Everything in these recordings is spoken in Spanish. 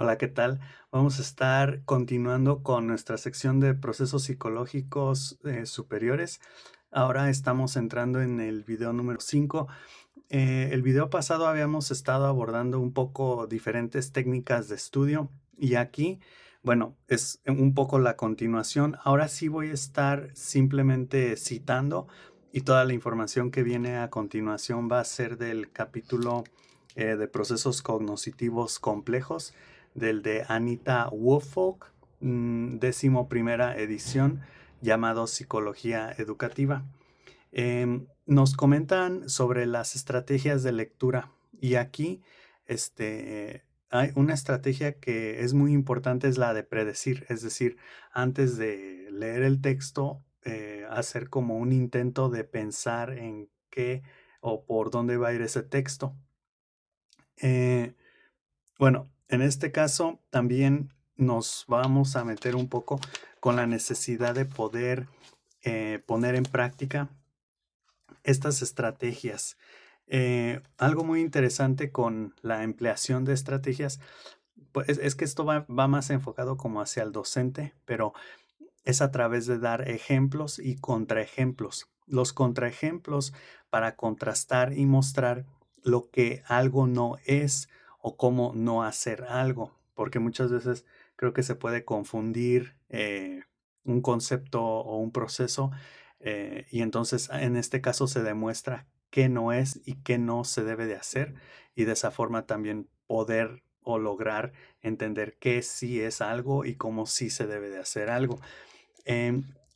Hola, ¿qué tal? Vamos a estar continuando con nuestra sección de procesos psicológicos superiores. Ahora estamos entrando en el video número 5. El video pasado habíamos estado abordando un poco diferentes técnicas de estudio y aquí, bueno, es un poco la continuación. Ahora sí voy a estar simplemente citando y toda la información que viene a continuación va a ser del capítulo de procesos cognitivos complejos del de Anita Woolfolk, 11ª edición, llamado Psicología Educativa. Nos comentan sobre las estrategias de lectura y aquí hay una estrategia que es muy importante, es la de predecir, es decir, antes de leer el texto, hacer como un intento de pensar en qué o por dónde va a ir ese texto. Eh, bueno, en este caso también nos vamos a meter un poco con la necesidad de poder poner en práctica estas estrategias. Algo muy interesante con la empleación de estrategias, pues es que esto va más enfocado como hacia el docente, pero es a través de dar ejemplos y contraejemplos. Los contraejemplos para contrastar y mostrar lo que algo no es o cómo no hacer algo, porque muchas veces creo que se puede confundir un concepto o un proceso y entonces en este caso se demuestra qué no es y qué no se debe de hacer y de esa forma también poder o lograr entender qué sí es algo y cómo sí se debe de hacer algo.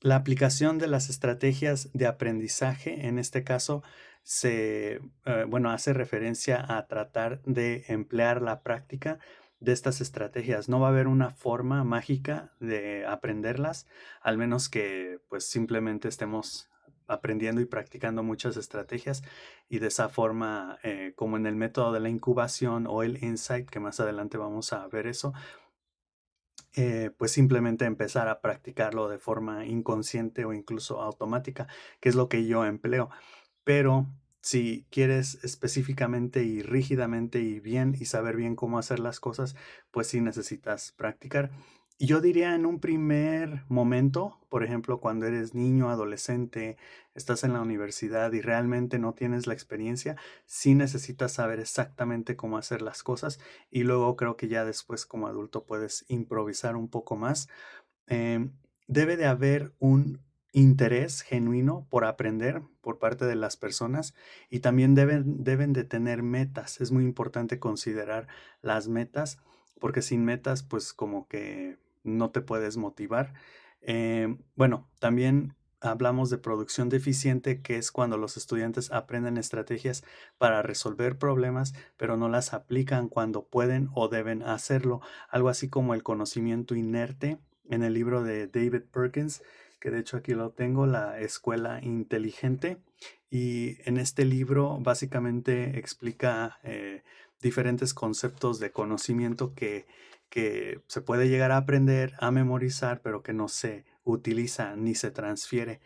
La aplicación de las estrategias de aprendizaje, en este caso, hace referencia a tratar de emplear la práctica de estas estrategias. No va a haber una forma mágica de aprenderlas, al menos que pues simplemente estemos aprendiendo y practicando muchas estrategias y de esa forma, como en el método de la incubación o el insight, que más adelante vamos a ver eso, pues simplemente empezar a practicarlo de forma inconsciente o incluso automática, que es lo que yo empleo. Pero si quieres específicamente y rígidamente y bien y saber bien cómo hacer las cosas, pues sí necesitas practicar. Y yo diría en un primer momento, por ejemplo, cuando eres niño, adolescente, estás en la universidad y realmente no tienes la experiencia, sí necesitas saber exactamente cómo hacer las cosas y luego creo que ya después como adulto puedes improvisar un poco más. Debe de haber un interés genuino por aprender por parte de las personas y también deben de tener metas. Es muy importante considerar las metas porque sin metas pues como que no te puedes motivar. Bueno, también hablamos de producción deficiente, que es cuando los estudiantes aprenden estrategias para resolver problemas, pero no las aplican cuando pueden o deben hacerlo. Algo así como el conocimiento inerte en el libro de David Perkins, que de hecho aquí lo tengo, La Escuela Inteligente. Y en este libro básicamente explica diferentes conceptos de conocimiento que se puede llegar a aprender, a memorizar, pero que no se utiliza ni se transfiere.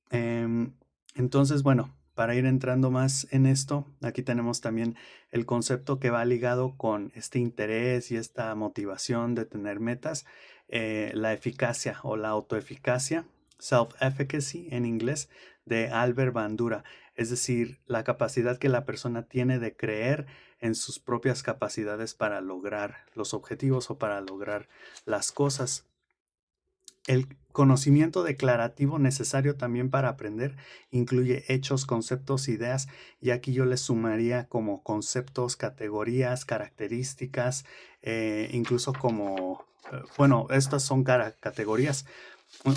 Em, entonces, bueno, para ir entrando más en esto, aquí tenemos también el concepto que va ligado con este interés y esta motivación de tener metas, la eficacia o la autoeficacia, self-efficacy en inglés, de Albert Bandura, es decir, la capacidad que la persona tiene de creer en sus propias capacidades para lograr los objetivos o para lograr las cosas. El conocimiento declarativo necesario también para aprender incluye hechos, conceptos, ideas, y aquí yo les sumaría como conceptos, categorías, características, incluso como, bueno, estas son categorías.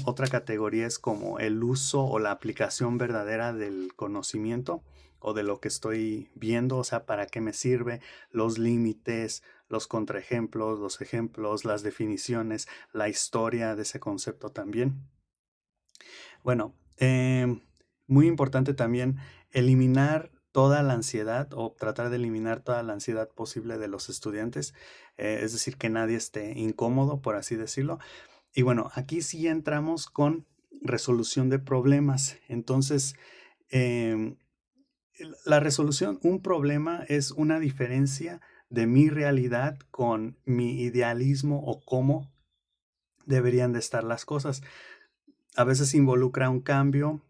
Otra categoría es como el uso o la aplicación verdadera del conocimiento o de lo que estoy viendo, o sea, para qué me sirve, los límites, los contraejemplos, los ejemplos, las definiciones, la historia de ese concepto también. Bueno, muy importante también eliminar toda la ansiedad o tratar de eliminar toda la ansiedad posible de los estudiantes, es decir, que nadie esté incómodo, por así decirlo. Y bueno, aquí sí entramos con resolución de problemas. Entonces, em, la resolución, un problema es una diferencia de mi realidad con mi idealismo o cómo deberían de estar las cosas. A veces involucra un cambio,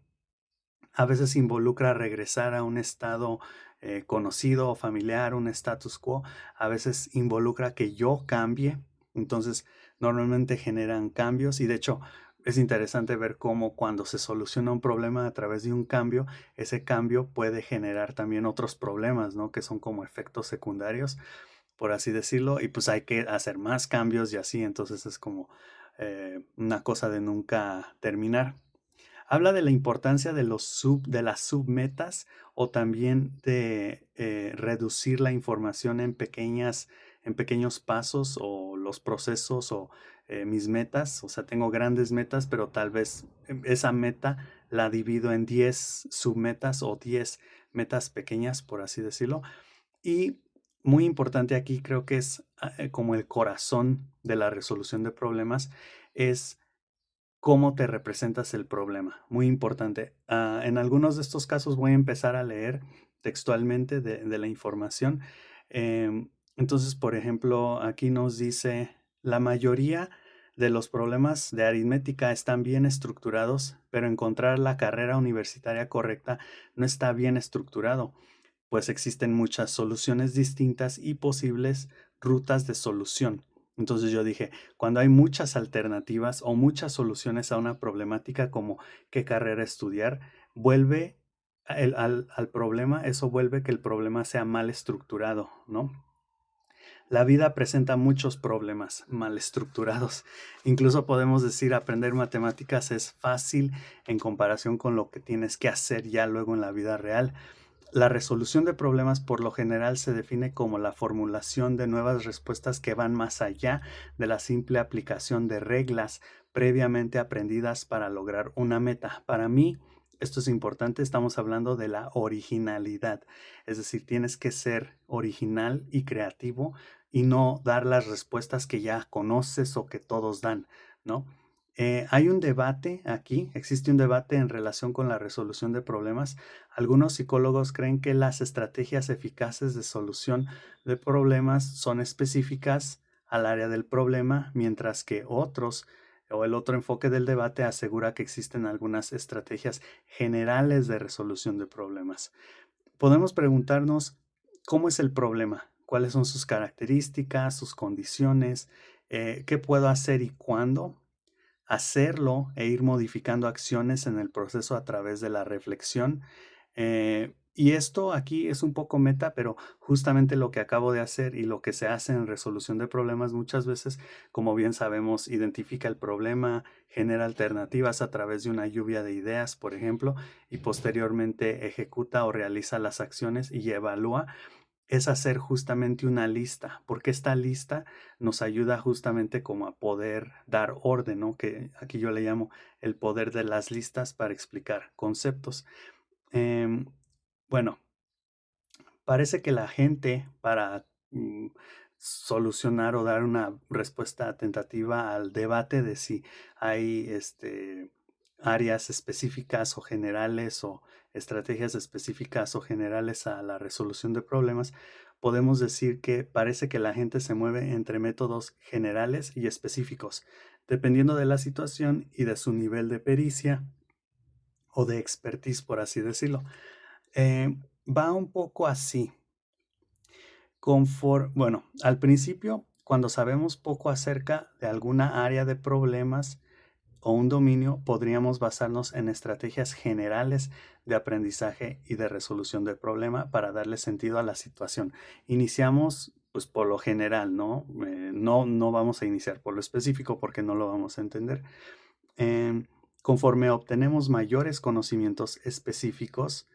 a veces involucra regresar a un estado conocido o familiar, un status quo. A veces involucra que yo cambie. Entonces, normalmente generan cambios y de hecho es interesante ver cómo cuando se soluciona un problema a través de un cambio, ese cambio puede generar también otros problemas, ¿no? Que son como efectos secundarios, por así decirlo, y pues hay que hacer más cambios y así, entonces es como una cosa de nunca terminar. Habla de la importancia de de las submetas o también de reducir la información en pequeños pasos o los procesos o mis metas. O sea, tengo grandes metas, pero tal vez esa meta la divido en 10 submetas o 10 metas pequeñas, por así decirlo. Y muy importante aquí creo que es como el corazón de la resolución de problemas, es cómo te representas el problema. Muy importante. En algunos de estos casos voy a empezar a leer textualmente de la información. Entonces, por ejemplo, aquí nos dice, la mayoría de los problemas de aritmética están bien estructurados, pero encontrar la carrera universitaria correcta no está bien estructurado, pues existen muchas soluciones distintas y posibles rutas de solución. Entonces yo dije, cuando hay muchas alternativas o muchas soluciones a una problemática como qué carrera estudiar, vuelve al problema, eso vuelve que el problema sea mal estructurado, ¿no? La vida presenta muchos problemas mal estructurados. Incluso podemos decir aprender matemáticas es fácil en comparación con lo que tienes que hacer ya luego en la vida real. La resolución de problemas por lo general se define como la formulación de nuevas respuestas que van más allá de la simple aplicación de reglas previamente aprendidas para lograr una meta. Para mí, esto es importante, estamos hablando de la originalidad, es decir, tienes que ser original y creativo y no dar las respuestas que ya conoces o que todos dan, ¿no? Hay un debate aquí, existe un debate en relación con la resolución de problemas. Algunos psicólogos creen que las estrategias eficaces de solución de problemas son específicas al área del problema, mientras que otros o el otro enfoque del debate asegura que existen algunas estrategias generales de resolución de problemas. Podemos preguntarnos cómo es el problema, cuáles son sus características, sus condiciones, qué puedo hacer y cuándo hacerlo e ir modificando acciones en el proceso a través de la reflexión. Y esto aquí es un poco meta, pero justamente lo que acabo de hacer y lo que se hace en resolución de problemas muchas veces, como bien sabemos, identifica el problema, genera alternativas a través de una lluvia de ideas, por ejemplo, y posteriormente ejecuta o realiza las acciones y evalúa, es hacer justamente una lista, porque esta lista nos ayuda justamente como a poder dar orden, ¿no? Que aquí yo le llamo el poder de las listas para explicar conceptos. Em, bueno, parece que la gente para solucionar o dar una respuesta tentativa al debate de si hay áreas específicas o generales o estrategias específicas o generales a la resolución de problemas, podemos decir que parece que la gente se mueve entre métodos generales y específicos, dependiendo de la situación y de su nivel de pericia o de expertise, por así decirlo. Va un poco así. Bueno, al principio, cuando sabemos poco acerca de alguna área de problemas o un dominio, podríamos basarnos en estrategias generales de aprendizaje y de resolución del problema para darle sentido a la situación. Iniciamos, pues, por lo general, ¿no? No vamos a iniciar por lo específico porque no lo vamos a entender. Em, Conforme obtenemos mayores conocimientos específicos,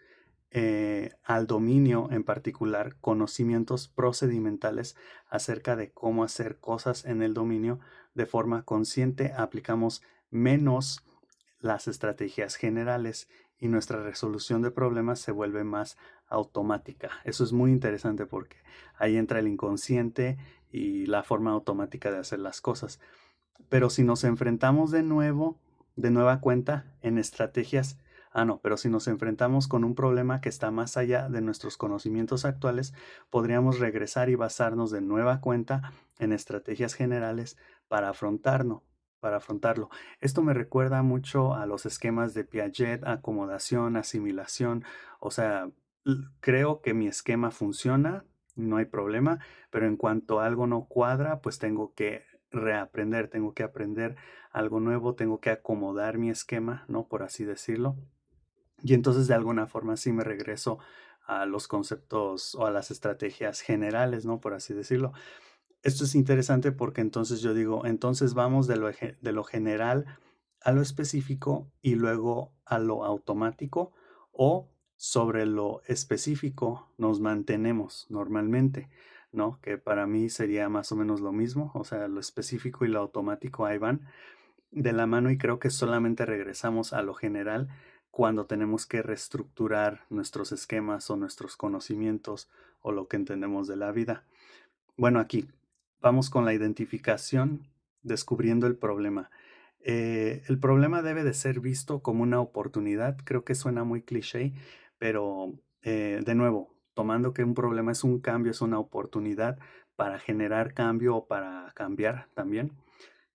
al dominio, en particular conocimientos procedimentales acerca de cómo hacer cosas en el dominio de forma consciente, aplicamos menos las estrategias generales y nuestra resolución de problemas se vuelve más automática. Eso es muy interesante porque ahí entra el inconsciente y la forma automática de hacer las cosas. Pero si nos enfrentamos de nuevo, de nueva cuenta, en estrategias No, pero si nos enfrentamos con un problema que está más allá de nuestros conocimientos actuales, podríamos regresar y basarnos de nueva cuenta en estrategias generales para afrontarlo, para afrontarlo. Esto me recuerda mucho a los esquemas de Piaget, acomodación, asimilación. O sea, creo que mi esquema funciona, no hay problema, pero en cuanto algo no cuadra, pues tengo que reaprender, tengo que aprender algo nuevo, tengo que acomodar mi esquema, ¿no? Por así decirlo. Y entonces de alguna forma sí me regreso a los conceptos o a las estrategias generales, ¿no? Por así decirlo. Esto es interesante porque entonces yo digo, entonces vamos de lo general a lo específico y luego a lo automático, o sobre lo específico nos mantenemos normalmente, ¿no? Que para mí sería más o menos lo mismo, o sea, lo específico y lo automático ahí van de la mano, y creo que solamente regresamos a lo general cuando tenemos que reestructurar nuestros esquemas o nuestros conocimientos o lo que entendemos de la vida. Bueno, aquí vamos con la identificación, descubriendo el problema. El problema debe de ser visto como una oportunidad. Creo que suena muy cliché, pero de nuevo, tomando que un problema es un cambio, es una oportunidad para generar cambio o para cambiar también.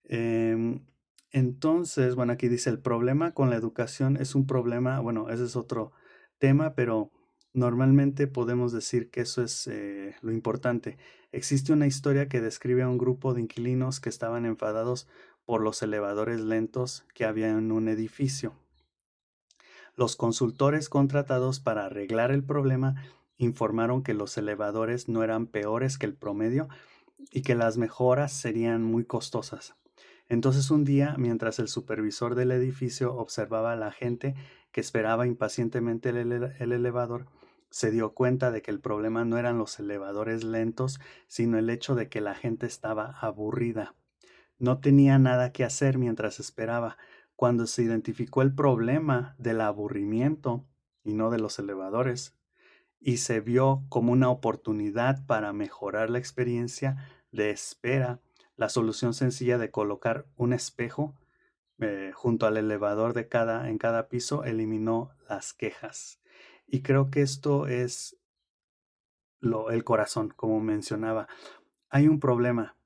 Em, entonces, bueno, aquí dice, el problema con la educación es un problema, bueno, ese es otro tema, pero normalmente podemos decir que eso es lo importante. Existe una historia que describe a un grupo de inquilinos que estaban enfadados por los elevadores lentos que había en un edificio. Los consultores contratados para arreglar el problema informaron que los elevadores no eran peores que el promedio y que las mejoras serían muy costosas. Entonces un día, mientras el supervisor del edificio observaba a la gente que esperaba impacientemente el elevador, se dio cuenta de que el problema no eran los elevadores lentos, sino el hecho de que la gente estaba aburrida. No tenía nada que hacer mientras esperaba. Cuando se identificó el problema del aburrimiento y no de los elevadores, y se vio como una oportunidad para mejorar la experiencia de espera, la solución sencilla de colocar un espejo junto al elevador en cada piso eliminó las quejas. Y creo que esto es el corazón, como mencionaba. Hay un problema,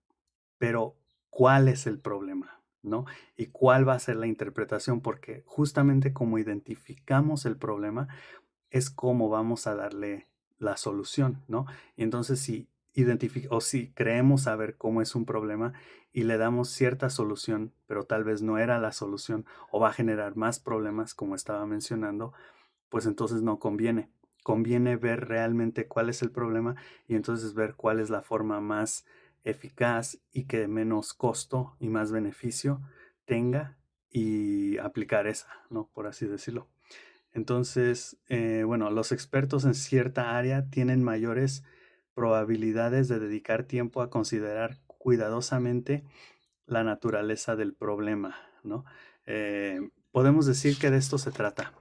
pero ¿cuál es el problema? ¿No? ¿Y cuál va a ser la interpretación? Porque justamente como identificamos el problema, es cómo vamos a darle la solución, ¿no? Y entonces si creemos saber cómo es un problema y le damos cierta solución, pero tal vez no era la solución o va a generar más problemas, como estaba mencionando, pues entonces no conviene. Conviene ver realmente cuál es el problema y entonces ver cuál es la forma más eficaz y que menos costo y más beneficio tenga, y aplicar esa, ¿no? Por así decirlo. Entonces, bueno, los expertos en cierta área tienen mayores probabilidades de dedicar tiempo a considerar cuidadosamente la naturaleza del problema, ¿no? Podemos decir que de esto se trata.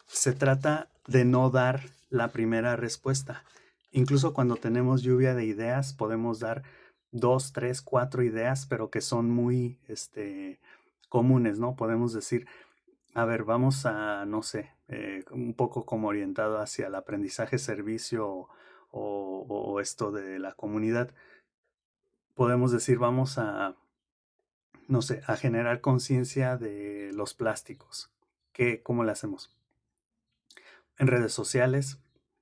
Se trata de no dar la primera respuesta. Incluso cuando tenemos lluvia de ideas, podemos dar dos, tres, cuatro ideas, pero que son muy comunes, ¿no? Podemos decir, a ver, vamos a, no sé, un poco como orientado hacia el aprendizaje servicio o esto de la comunidad. Podemos decir, vamos a, no sé, a generar conciencia de los plásticos. ¿Cómo le hacemos? En redes sociales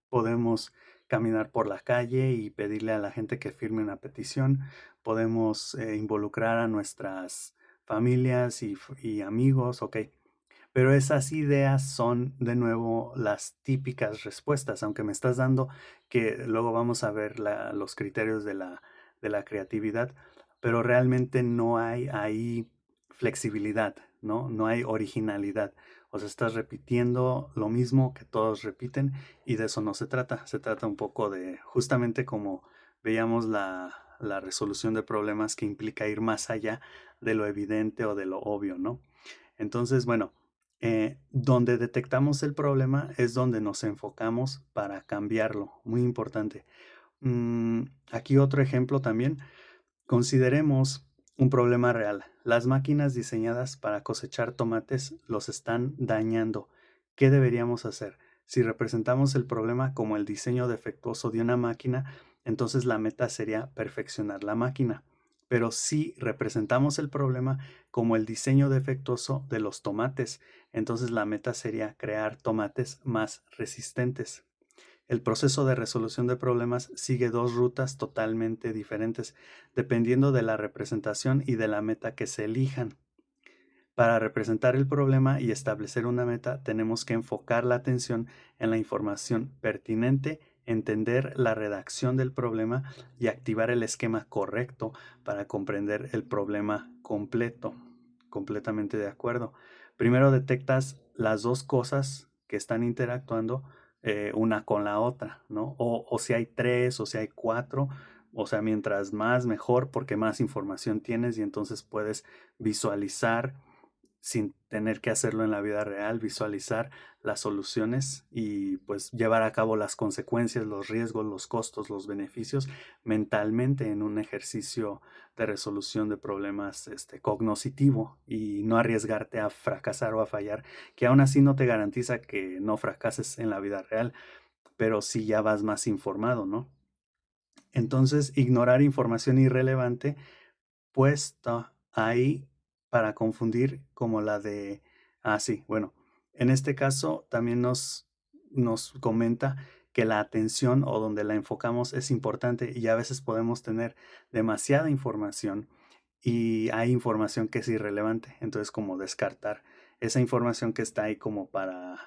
podemos caminar por la calle y pedirle a la gente que firme una petición. Podemos involucrar a nuestras familias y amigos, ok. Pero esas ideas son de nuevo las típicas respuestas, aunque me estás dando que luego vamos a ver los criterios de la creatividad, pero realmente no hay ahí flexibilidad, ¿no? No hay originalidad. O sea, estás repitiendo lo mismo que todos repiten, y de eso no se trata. Se trata un poco de, justamente como veíamos la resolución de problemas, que implica ir más allá de lo evidente o de lo obvio, ¿no? Entonces, bueno, donde detectamos el problema es donde nos enfocamos para cambiarlo. Muy importante. Aquí otro ejemplo también. Consideremos Un problema real. Las máquinas diseñadas para cosechar tomates los están dañando. ¿Qué deberíamos hacer? Si representamos el problema como el diseño defectuoso de una máquina, entonces la meta sería perfeccionar la máquina. Pero si representamos el problema como el diseño defectuoso de los tomates, entonces la meta sería crear tomates más resistentes. El proceso de resolución de problemas sigue dos rutas totalmente diferentes, dependiendo de la representación y de la meta que se elijan. Para representar el problema y establecer una meta, tenemos que enfocar la atención en la información pertinente, entender la redacción del problema y activar el esquema correcto para comprender el problema completo. Completamente de acuerdo. Primero detectas las dos cosas que están interactuando una con la otra, ¿no? O si hay tres, o si hay cuatro, o sea, mientras más mejor porque más información tienes y entonces puedes visualizar sin tener que hacerlo en la vida real, visualizar las soluciones y pues llevar a cabo las consecuencias, los riesgos, los costos, los beneficios mentalmente en un ejercicio de resolución de problemas cognoscitivo y no arriesgarte a fracasar o a fallar, que aún así no te garantiza que no fracases en la vida real, pero sí ya vas más informado, ¿no? Entonces, ignorar información irrelevante puesta ahí para confundir como la de, sí, bueno, en este caso también nos comenta que la atención o donde la enfocamos es importante y a veces podemos tener demasiada información y hay información que es irrelevante, entonces como descartar esa información que está ahí como para,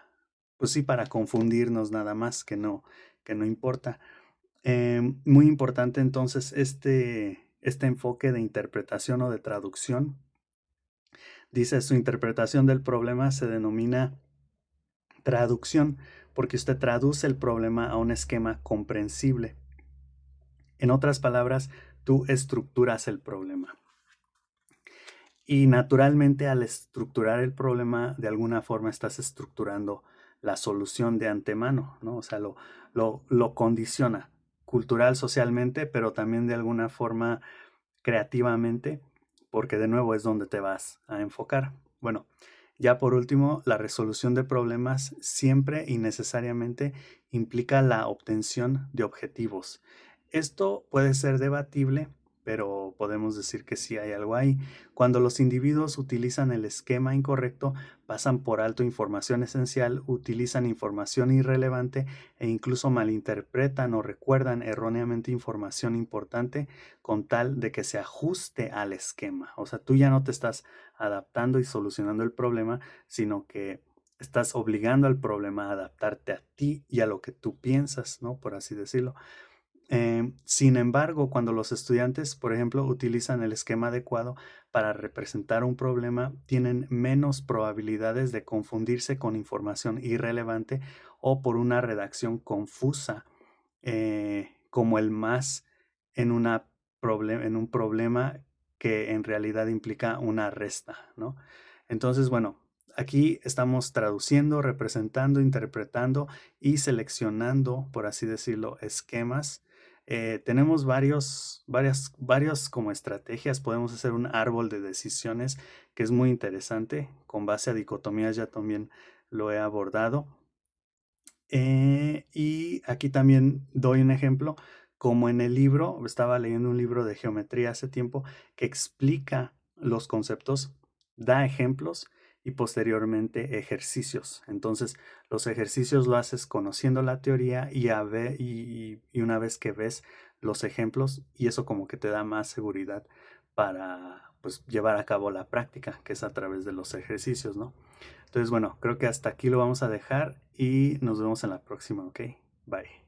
pues sí, para confundirnos nada más, que no importa. Muy importante entonces este enfoque de interpretación o de traducción. Dice, su interpretación del problema se denomina traducción porque usted traduce el problema a un esquema comprensible. En otras palabras, tú estructuras el problema. Y naturalmente al estructurar el problema, de alguna forma estás estructurando la solución de antemano, ¿no? O sea, lo condiciona cultural, socialmente, pero también de alguna forma creativamente, porque de nuevo es donde te vas a enfocar. Bueno, ya por último, la resolución de problemas siempre y necesariamente implica la obtención de objetivos. Esto puede ser debatible, pero podemos decir que sí hay algo ahí. Cuando los individuos utilizan el esquema incorrecto, pasan por alto información esencial, utilizan información irrelevante e incluso malinterpretan o recuerdan erróneamente información importante con tal de que se ajuste al esquema. O sea, tú ya no te estás adaptando y solucionando el problema, sino que estás obligando al problema a adaptarte a ti y a lo que tú piensas, ¿no? Por así decirlo. Sin embargo, cuando los estudiantes, por ejemplo, utilizan el esquema adecuado para representar un problema, tienen menos probabilidades de confundirse con información irrelevante o por una redacción confusa, como el más en, en un problema que en realidad implica una resta, ¿no? Entonces, bueno, aquí estamos traduciendo, representando, interpretando y seleccionando, por así decirlo, esquemas. Tenemos varias como estrategias. Podemos hacer un árbol de decisiones que es muy interesante. Con base a dicotomías ya también lo he abordado. Y aquí también doy un ejemplo, como en el libro, estaba leyendo un libro de geometría hace tiempo que explica los conceptos, da ejemplos y posteriormente ejercicios. Entonces, los ejercicios lo haces conociendo la teoría y una vez que ves los ejemplos, y eso como que te da más seguridad para pues llevar a cabo la práctica, que es a través de los ejercicios, ¿no? Entonces, bueno, creo que hasta aquí lo vamos a dejar y nos vemos en la próxima, ¿ok? Bye.